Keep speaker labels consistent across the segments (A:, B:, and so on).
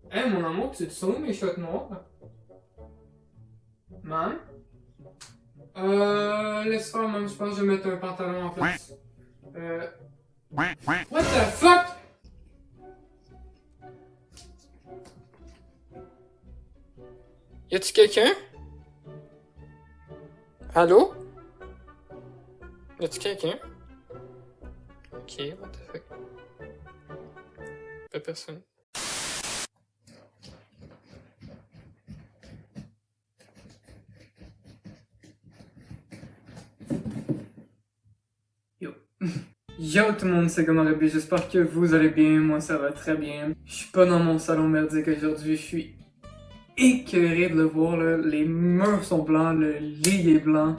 A: Hey, mon amour, tu sais où mes shorts noirs? Man? Laisse faire, man. Je pense que je vais mettre un pantalon en place. Euh. What the fuck? Y a-tu quelqu'un? Allô? Y a-tu quelqu'un? Ok, what the fuck? Pas personne. Yo. Yo tout le monde, c'est comment Ruby, j'espère que vous allez bien, moi ça va très bien. Je suis pas dans mon salon merdique aujourd'hui, je suis écœuré de le voir là. Les murs sont blancs, le lit est blanc.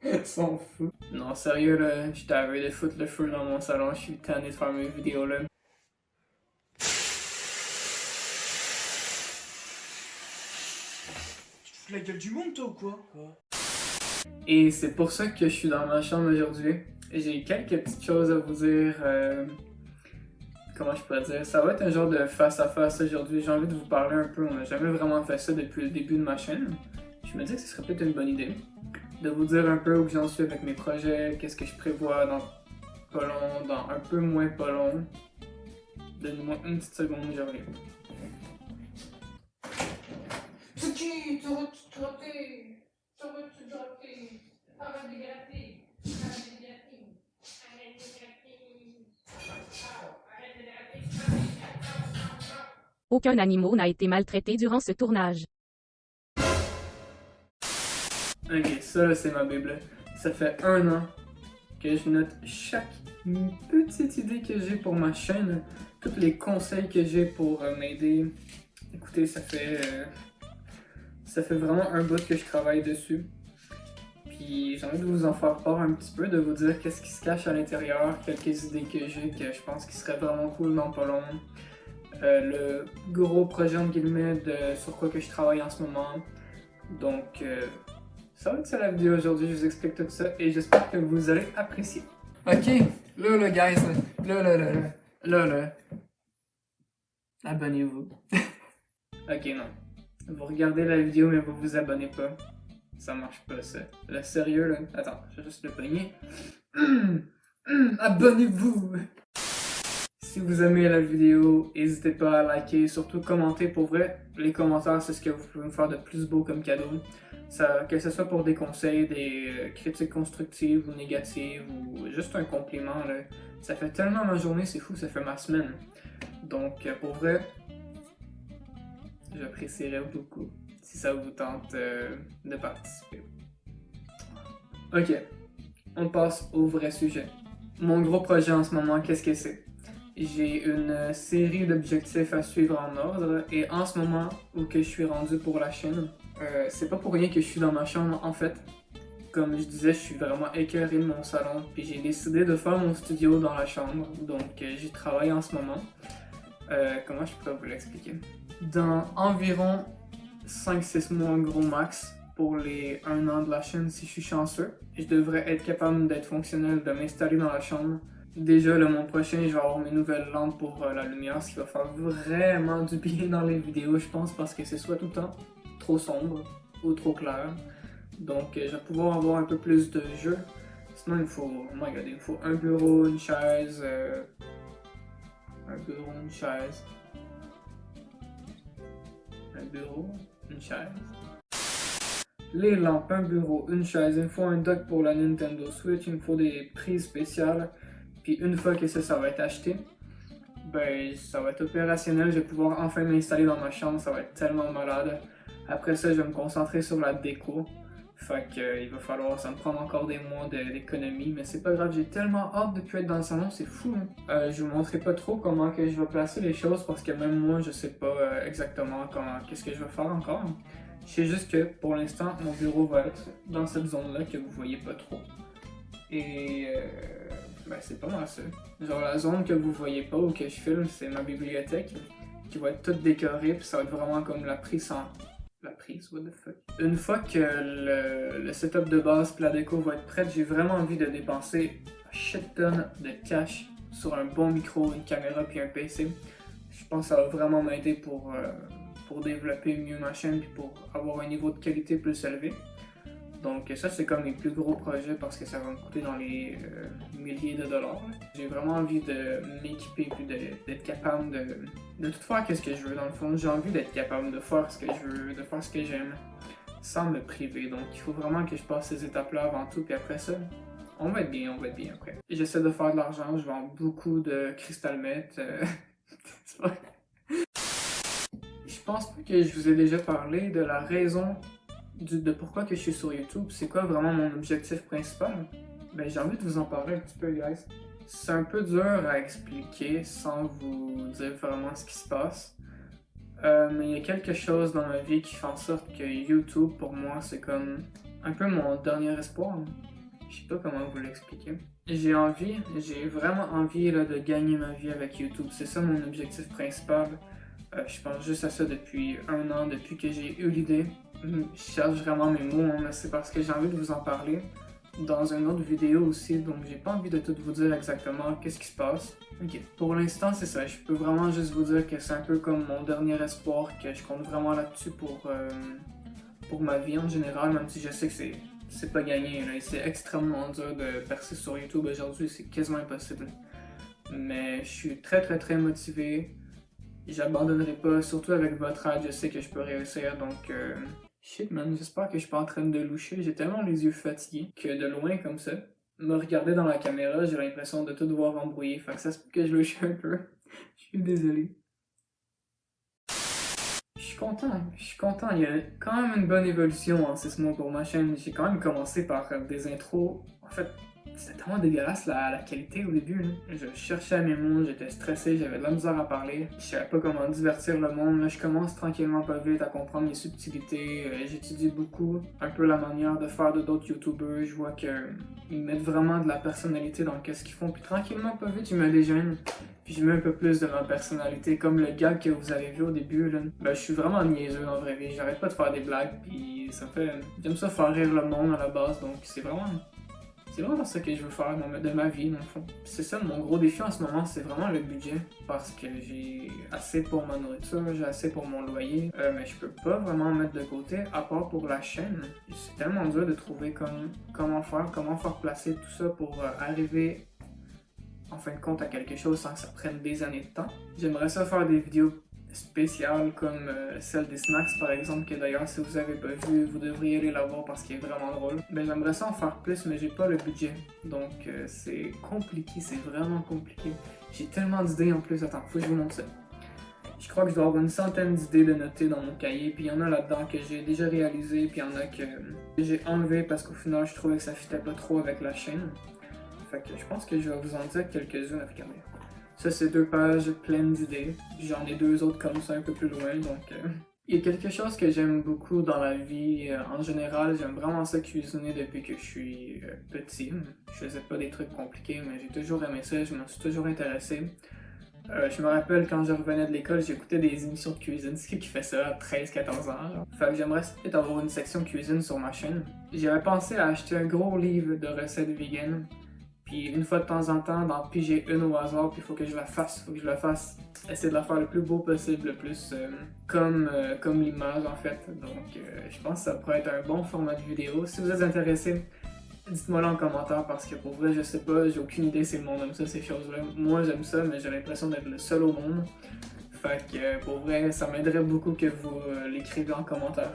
A: Ils sont fous. Non, sérieux là, j'étais aveugle de foutre le feu dans mon salon, je suis tanné de faire mes vidéos là.
B: Tu te fous de la gueule du monde, toi, ou quoi?
A: Et c'est pour ça que je suis dans ma chambre aujourd'hui. J'ai quelques petites choses à vous dire. Comment je pourrais dire? Ça va être un genre de face-à-face aujourd'hui. J'ai envie de vous parler un peu. On n'a jamais vraiment fait ça depuis le début de ma chaîne. Je me dis que ce serait peut-être une bonne idée de vous dire un peu où j'en suis avec mes projets, qu'est-ce que je prévois dans pas long, dans un peu moins pas long. Donnez-moi une petite seconde, je reviens. C'est qui? Tu raté! Tu raté! Arrête de gratter! Arrête de gratter! Arrête de gratter! Arrête de gratter!
C: Aucun animal n'a été maltraité durant ce tournage.
A: Ok, ça là c'est ma bible. Ça fait 1 an que je note chaque petite idée que j'ai pour ma chaîne, tous les conseils que j'ai pour m'aider. Écoutez, ça fait vraiment un bout que je travaille dessus. Puis j'ai envie de vous en faire part un petit peu, de vous dire qu'est-ce qui se cache à l'intérieur, quelques idées que j'ai que je pense qui seraient vraiment cool dans pas long. Le gros projet en guillemets de sur quoi que je travaille en ce moment. Donc ça va être ça la vidéo aujourd'hui, je vous explique tout ça et j'espère que vous allez apprécier. Ok, là guys, là, abonnez-vous. Ok non, vous regardez la vidéo mais vous vous abonnez pas. Ça marche pas ça. Là sérieux là, attends, je vais juste le pogner. Abonnez-vous! Si vous aimez la vidéo, n'hésitez pas à liker, surtout commenter pour vrai. Les commentaires, c'est ce que vous pouvez me faire de plus beau comme cadeau. Ça, que ce soit pour des conseils, des critiques constructives ou négatives, ou juste un compliment, là. Ça fait tellement ma journée, c'est fou, ça fait ma semaine. Donc, pour vrai, j'apprécierais beaucoup si ça vous tente de participer. Ok, on passe au vrai sujet. Mon gros projet en ce moment, qu'est-ce que c'est? J'ai une série d'objectifs à suivre en ordre et en ce moment où que je suis rendu pour la chaîne, c'est pas pour rien que je suis dans ma chambre en fait. Comme je disais, je suis vraiment écœuré de mon salon puis j'ai décidé de faire mon studio dans la chambre, donc j'y travaille en ce moment. Comment je pourrais vous l'expliquer? Dans environ 5-6 mois gros max, pour les 1 an de la chaîne si je suis chanceux, je devrais être capable d'être fonctionnel, de m'installer dans la chambre. Déjà, le mois prochain, je vais avoir mes nouvelles lampes pour la lumière, ce qui va faire vraiment du bien dans les vidéos, je pense, parce que c'est soit tout le temps trop sombre ou trop clair. Donc, je vais pouvoir avoir un peu plus de jeu. Sinon, oh my god, il me faut un bureau, une chaise, un bureau, une chaise, un bureau, une chaise. Les lampes, un bureau, une chaise, il me faut un dock pour la Nintendo Switch, il me faut des prises spéciales. Puis une fois que ça va être acheté, ben ça va être opérationnel, je vais pouvoir enfin m'installer dans ma chambre, ça va être tellement malade. Après ça, je vais me concentrer sur la déco. Fait que il va falloir, ça me prendre encore des mois d'économie, mais c'est pas grave, j'ai tellement hâte de plus être dans le salon, c'est fou. Hein? Je vous montrerai pas trop comment que je vais placer les choses parce que même moi je sais pas exactement qu'est-ce que je vais faire encore. Je sais juste que pour l'instant mon bureau va être dans cette zone là que vous voyez pas trop. Et ben c'est pas mal ça. Genre la zone que vous voyez pas ou que je filme, c'est ma bibliothèque qui va être toute décorée puis ça va être vraiment comme la prise en... La prise, what the fuck? Une fois que le setup de base puis la déco va être prête, j'ai vraiment envie de dépenser shit tonne de cash sur un bon micro, une caméra puis un PC. Je pense que ça va vraiment m'aider pour développer mieux ma chaîne puis pour avoir un niveau de qualité plus élevé. Donc ça c'est comme les plus gros projets parce que ça va me coûter dans les milliers de dollars. J'ai vraiment envie de m'équiper puis d'être capable de tout faire ce que je veux dans le fond. J'ai envie d'être capable de faire ce que je veux, de faire ce que j'aime sans me priver. Donc il faut vraiment que je passe ces étapes-là avant tout puis après ça, on va être bien après. J'essaie de faire de l'argent, je vends beaucoup de crystal meth. Je pense pas que je vous ai déjà parlé de la raison de pourquoi que je suis sur YouTube. C'est quoi vraiment mon objectif principal? Ben j'ai envie de vous en parler un petit peu, guys. C'est un peu dur à expliquer sans vous dire vraiment ce qui se passe. Mais il y a quelque chose dans ma vie qui fait en sorte que YouTube, pour moi, c'est comme un peu mon dernier espoir. Je sais pas comment vous l'expliquer. J'ai vraiment envie là, de gagner ma vie avec YouTube. C'est ça mon objectif principal. Je pense juste à ça depuis 1 an, depuis que j'ai eu l'idée. Je cherche vraiment mes mots, hein, mais c'est parce que j'ai envie de vous en parler dans une autre vidéo aussi, donc j'ai pas envie de tout vous dire exactement qu'est-ce qui se passe. Ok, pour l'instant c'est ça, je peux vraiment juste vous dire que c'est un peu comme mon dernier espoir, que je compte vraiment là-dessus pour ma vie en général, même si je sais que c'est pas gagné, c'est extrêmement dur de percer sur YouTube aujourd'hui, c'est quasiment impossible. Mais je suis très motivé, j'abandonnerai pas, surtout avec votre aide, je sais que je peux réussir, donc shit man, j'espère que je suis pas en train de loucher, j'ai tellement les yeux fatigués que de loin comme ça, me regarder dans la caméra, j'ai l'impression de tout voir embrouiller, fait que ça se peut que je louche un peu, je suis désolé. Je suis content, il y a quand même une bonne évolution en 6 mois pour ma chaîne, j'ai quand même commencé par des intros, en fait, c'était tellement dégueulasse la qualité au début. Là. Je cherchais mes mots, j'étais stressé, j'avais de la misère à parler. Je savais pas comment divertir le monde. Là, je commence tranquillement pas vite à comprendre les subtilités. J'étudie beaucoup un peu la manière de faire de d'autres YouTubers. Je vois qu'ils mettent vraiment de la personnalité dans ce qu'ils font. Puis tranquillement pas vite, je me déjeune. Puis je mets un peu plus de ma personnalité. Comme le gag que vous avez vu au début. Là. Ben, je suis vraiment niaiseux dans la vraie vie. J'arrête pas de faire des blagues. Puis ça fait... J'aime ça faire rire le monde à la base. Donc c'est vraiment ça que je veux faire de ma vie, dans le fond. C'est ça, mon gros défi en ce moment, c'est vraiment le budget. Parce que j'ai assez pour ma nourriture, j'ai assez pour mon loyer. Mais je peux pas vraiment mettre de côté, à part pour la chaîne. C'est tellement dur de trouver comment faire placer tout ça pour arriver, en fin de compte, à quelque chose sans que ça prenne des années de temps. J'aimerais ça faire des vidéos spéciales comme celle des snacks par exemple, que d'ailleurs si vous avez pas vu, vous devriez aller la voir parce qu'elle est vraiment drôle. Mais j'aimerais ça en faire plus, mais j'ai pas le budget. Donc c'est compliqué, c'est vraiment compliqué. J'ai tellement d'idées en plus, attends, faut que je vous montre ça. Je crois que je dois avoir une centaine d'idées de noter dans mon cahier, puis il y en a là-dedans que j'ai déjà réalisé, puis il y en a que j'ai enlevé parce qu'au final je trouvais que ça fitait pas trop avec la chaîne. Fait que je pense que je vais vous en dire quelques-unes à regarder. Ça, c'est 2 pages pleines d'idées. J'en ai 2 autres comme ça un peu plus loin, donc... Il y a quelque chose que j'aime beaucoup dans la vie. En général, j'aime vraiment ça cuisiner depuis que je suis petit. Je faisais pas des trucs compliqués, mais j'ai toujours aimé ça, je m'en suis toujours intéressé. Je me rappelle quand je revenais de l'école, j'écoutais des émissions de cuisine, c'est qui fait ça à 13-14 ans. Genre. Fait que j'aimerais peut-être avoir une section cuisine sur ma chaîne. J'avais pensé à acheter un gros livre de recettes vegan. Puis une fois de temps en temps, d'en piger une au hasard, puis il faut que je la fasse, essayer de la faire le plus beau possible, le plus comme l'image en fait. Donc je pense que ça pourrait être un bon format de vidéo. Si vous êtes intéressé, dites-moi là en commentaire parce que pour vrai, je sais pas, j'ai aucune idée si le monde aime ça, ces choses-là. Moi j'aime ça, mais j'ai l'impression d'être le seul au monde. Fait que pour vrai, ça m'aiderait beaucoup que vous l'écriviez en commentaire.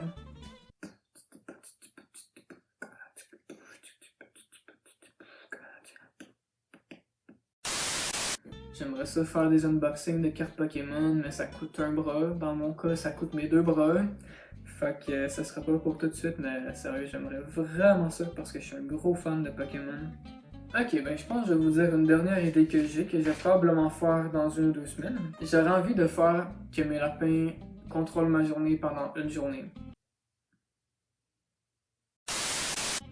A: J'aimerais ça faire des unboxings de cartes Pokémon, mais ça coûte un bras. Dans mon cas, ça coûte mes 2 bras. Fait que ça sera pas pour tout de suite, mais sérieux, j'aimerais vraiment ça parce que je suis un gros fan de Pokémon. Ok, ben je pense que je vais vous dire une dernière idée que je vais probablement faire dans 1 ou 2 semaines. J'aurais envie de faire que mes lapins contrôlent ma journée pendant une journée.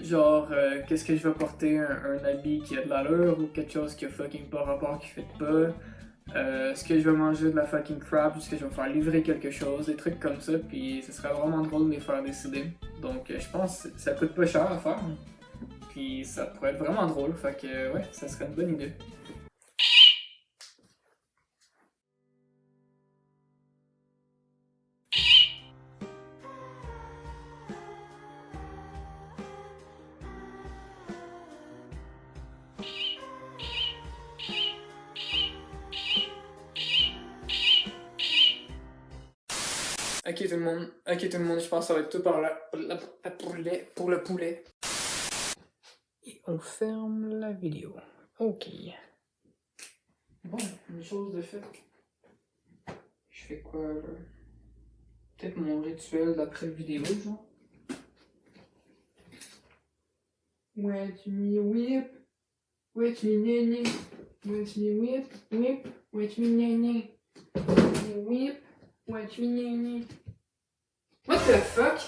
A: Genre, qu'est-ce que je vais porter, un habit qui a de l'allure ou quelque chose qui a fucking pas rapport, qui fait pas. Est-ce que je vais manger de la fucking crap, est-ce que je vais me faire livrer quelque chose, des trucs comme ça, puis ce serait vraiment drôle de les faire décider. Donc je pense que ça coûte pas cher à faire. Puis ça pourrait être vraiment drôle, fait que ouais, ça serait une bonne idée. Ok tout le monde, je pense que ça va être tout pour le poulet. Et on ferme la vidéo. Ok. Bon, une chose de faite. Je fais quoi là? Peut-être mon rituel d'après-vidéo, genre. Wet me whip, wet me nene, wet me whip, whip, wet me nene, wet me whip, wet me nene. What the fuck?